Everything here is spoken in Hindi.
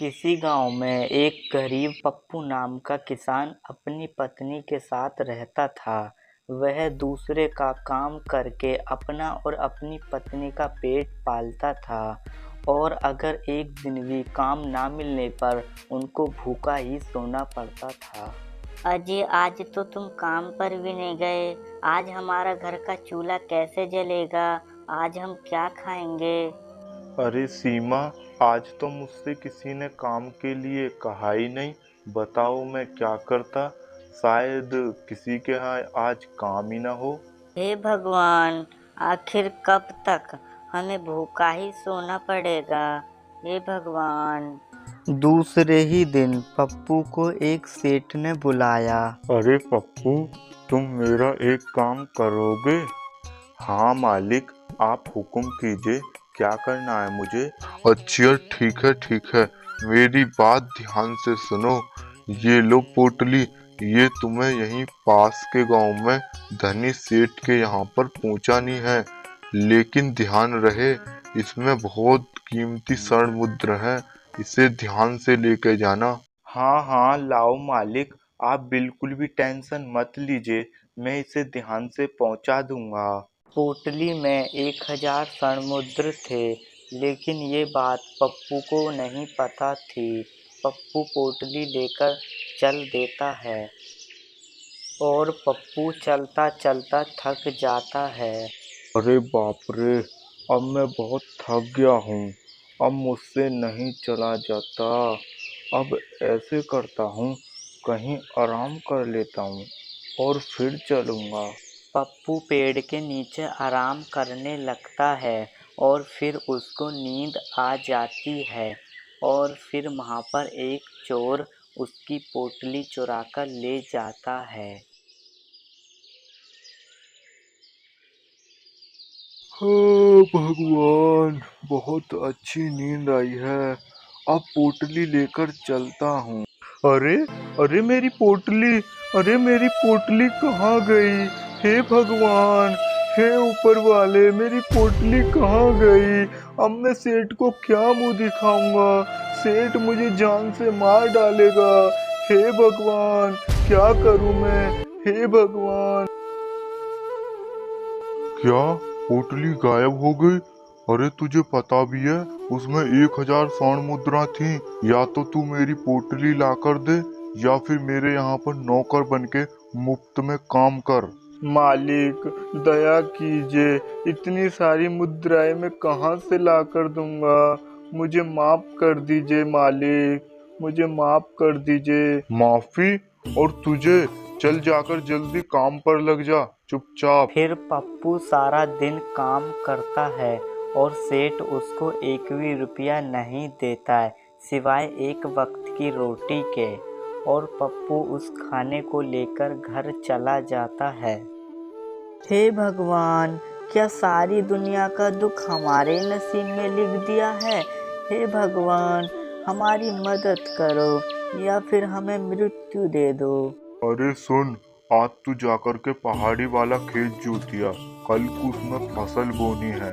किसी गांव में एक गरीब पप्पू नाम का किसान अपनी पत्नी के साथ रहता था। वह दूसरे का काम करके अपना और अपनी पत्नी का पेट पालता था और अगर एक दिन भी काम ना मिलने पर उनको भूखा ही सोना पड़ता था। अजी, आज तो तुम काम पर भी नहीं गए। आज हमारा घर का चूल्हा कैसे जलेगा? आज हम क्या खाएंगे? अरे सीमा, आज तो मुझसे किसी ने काम के लिए कहा ही नहीं। बताओ मैं क्या करता। शायद किसी के यहाँ आज काम ही ना हो। हे भगवान, आखिर कब तक हमें भूखा ही सोना पड़ेगा? हे भगवान। दूसरे ही दिन पप्पू को एक सेठ ने बुलाया। अरे पप्पू, तुम मेरा एक काम करोगे? हाँ मालिक, आप हुक्म कीजिए, क्या करना है मुझे? अच्छा ठीक है, मेरी बात ध्यान से सुनो। ये लो पोटली, ये तुम्हें यहीं पास के गांव में धनी सेठ के यहाँ पर पहुँचानी है। लेकिन ध्यान रहे, इसमें बहुत कीमती स्वर्ण मुद्रा है, इसे ध्यान से लेके जाना। हाँ लाओ मालिक, आप बिल्कुल भी टेंशन मत लीजिए, मैं इसे ध्यान से पहुँचा दूंगा। पोटली में 1000 स्वर्ण थे, लेकिन ये बात पप्पू को नहीं पता थी। पप्पू पोटली लेकर चल देता है और पप्पू चलता चलता थक जाता है। अरे बाप रे, अब मैं बहुत थक गया हूँ, अब मुझसे नहीं चला जाता। अब ऐसे करता हूँ, कहीं आराम कर लेता हूँ और फिर चलूँगा। पप्पू पेड़ के नीचे आराम करने लगता है और फिर उसको नींद आ जाती है और फिर वहाँ पर एक चोर उसकी पोटली चुराकर ले जाता है। हाँ भगवान, बहुत अच्छी नींद आई है, अब पोटली लेकर चलता हूँ। अरे अरे मेरी पोटली, अरे मेरी पोटली कहाँ गई? हे भगवान, हे ऊपर वाले, मेरी पोटली कहाँ गई? अब मैं सेठ को क्या मुंह दिखाऊंगा? सेठ मुझे जान से मार डालेगा। हे भगवान, क्या करूं मैं? हे भगवान। क्या पोटली गायब हो गई? अरे तुझे पता भी है उसमें 1000 स्वर्ण मुद्रा थी। या तो तू मेरी पोटली ला कर दे या फिर मेरे यहाँ पर नौकर बनके मुफ्त में काम कर। मालिक, दया कीजिए, इतनी सारी मुद्राएं मैं कहाँ से ला कर दूंगा? मुझे माफ कर दीजिए मालिक, मुझे माफ कर दीजिए। माफी? और तुझे? चल जाकर जल्दी काम पर लग जा, चुपचाप। फिर पप्पू सारा दिन काम करता है और सेठ उसको एक भी रुपया नहीं देता है, सिवाय एक वक्त की रोटी के, और पप्पू उस खाने को लेकर घर चला जाता है। हे भगवान, क्या सारी दुनिया का दुख हमारे नसीब में लिख दिया है? हे भगवान, हमारी मदद करो या फिर हमें मृत्यु दे दो। अरे सुन, आज तू जाकर के पहाड़ी वाला खेत जोतिया, कल को उसमें फसल बोनी है।